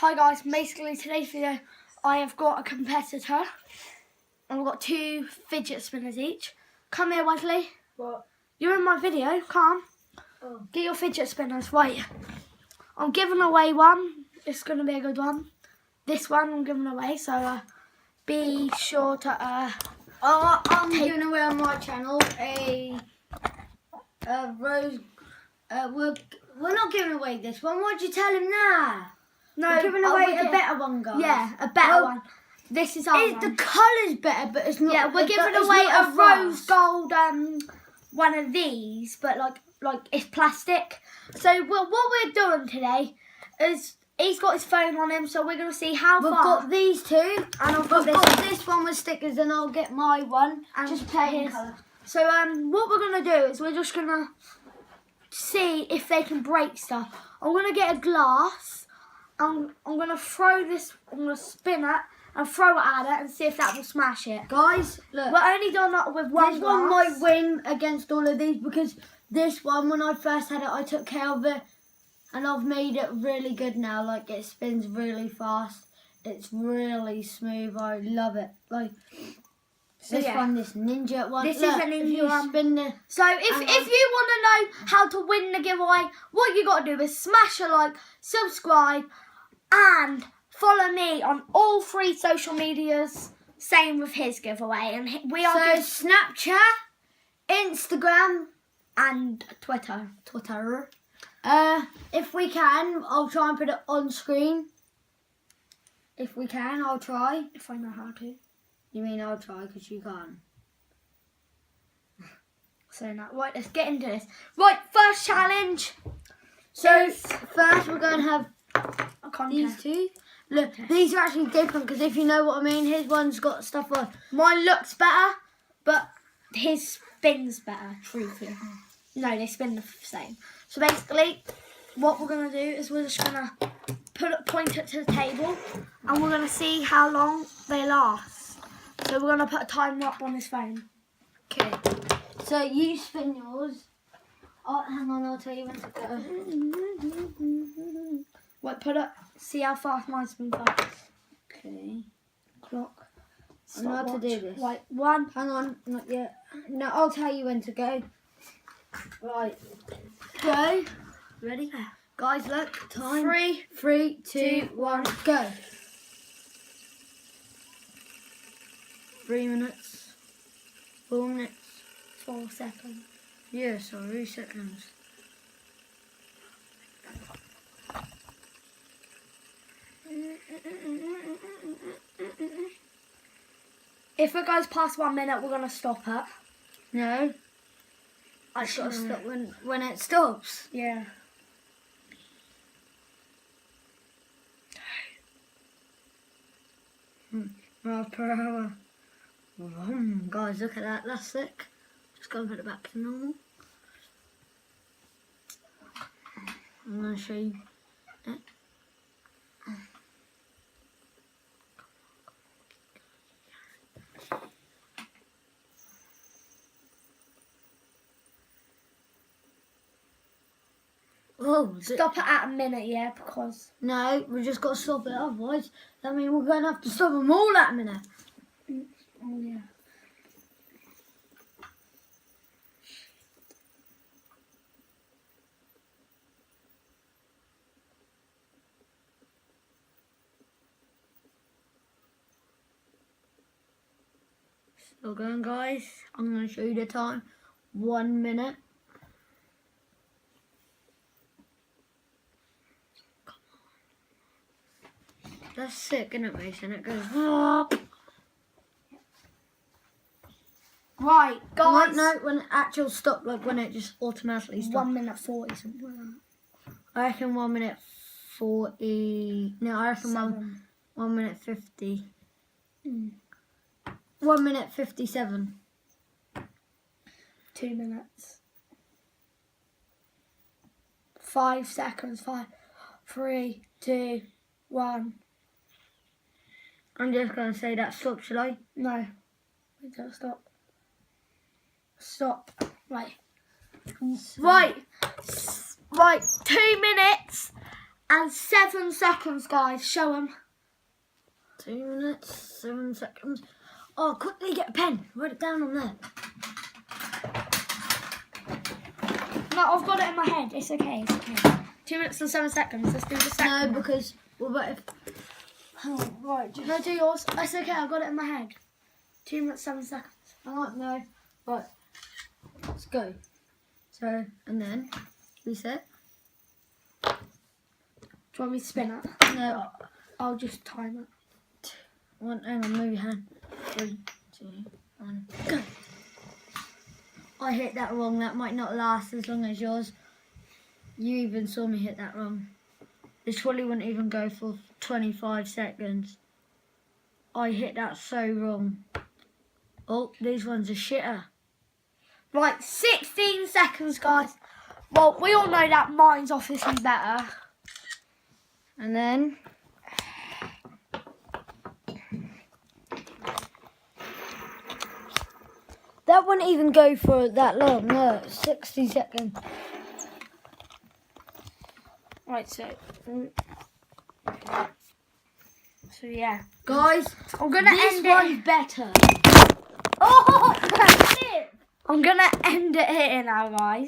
Hi guys, basically today's video I have got a competitor and we've got 2 fidget spinners each. Come here Wesley. What? You're in my video, come. Oh. Get your fidget spinners, wait. I'm giving away one, it's going to be a good one. This one I'm giving away, so be sure to... I'm giving away on my channel a rose... we're not giving away this one, why'd you tell him that? No, we're giving away a better one, guys. Yeah, a better one. This is our one. The colour's better, but it's not... Yeah, we're giving away a rose gold one of these, but like it's plastic. So what we're doing today is he's got his phone on him, so we're going to see how far. We've got these two, and I've got this one with stickers, and I'll get my one. And just plain colour. So what we're going to do is we're just going to see if they can break stuff. I'm going to get a glass. I'm going to throw this, I'm going to spin it and throw it at it and see if that will smash it. Guys, look. We're only doing that with one This glass. one might win against all of these because this one, when I first had it, I took care of it and I've made it really good now. Like, it spins really fast. It's really smooth. I love it. Like, this one, this ninja one. This is a ninja one. Spin the, so if you want to know how to win the giveaway, what you got to do is smash a like, subscribe, and follow me on all 3 social medias. Same with his giveaway, and we are Snapchat, Instagram, and Twitter. If we can, I'll try and put it on screen. If we can, I'll try. If I know how to. You mean I'll try because you can't? So now, right, let's get into this. Right, first challenge. So first we're going to have these 2. Look, these are actually different because if you know what I mean, his one's got stuff on. Mine looks better, but his spins better, truthfully. No, they spin the same. So basically, what we're going to do is we're just going to point it to the table and we're going to see how long they last. So we're going to put a timer up on his phone. Okay. So you spin yours. Oh, hang on, I'll tell you when to go. Wait, put it. See how fast mine spins fast. Okay. Clock. I know how to do this. Right, 1. Hang on, not yet. No, I'll tell you when to go. Right. Go. Ready? Guys, look. Time. 3, 2, 1, go. 3 minutes. 4 minutes. 4 seconds. Yeah, sorry, seconds. If it goes past 1 minute, we're going to stop it. No. I should stop when it stops. Yeah. Miles per hour. Guys, look at that. That's sick. Just go and put it back to normal. I'm going to show you it. Oh, stop it at a minute, yeah, because... No, we just got to stop it, otherwise that means we're going to have to stop them all at a minute. Oh, yeah. Still going, guys. I'm going to show you the time. 1 minute. That's sick, isn't it, Mason? It goes... Right, guys. No, when it actual stop, like when it just automatically stops. 1 minute 40 something like that. I reckon 1 minute 40... No, I reckon 1 minute 50. 1 minute 57. 2 minutes. 5 seconds. 5, 3, 2, 1. I'm just going to say that stop, shall I? No. We don't stop. Stop. Right. Right. 2 minutes and 7 seconds, guys. Show them. 2 minutes, 7 seconds. Oh, quickly get a pen. Write it down on there. No, I've got it in my head. It's okay. It's okay. 2 minutes and 7 seconds. Let's do the second. No, one. because what about if? Oh, right. Do you do yours? It's okay. I've got it in my head. 2 minutes 7 seconds. I don't know. Right. Let's go. So and then reset. Do you want me to spin it? No. I'll just time it. Hang on, move your hand. 3, 2, 1, go. I hit that wrong. That might not last as long as yours. You even saw me hit that wrong. This probably wouldn't even go for 25 seconds. I hit that so wrong. Oh, these ones are shitter. Right, 16 seconds, guys. Well, we all know that mine's obviously better. And then that wouldn't even go for that long. No, 60 seconds. Right, so yeah. Guys, I'm gonna this end one's it. better. Oh, that's it. I'm gonna end it here now, guys.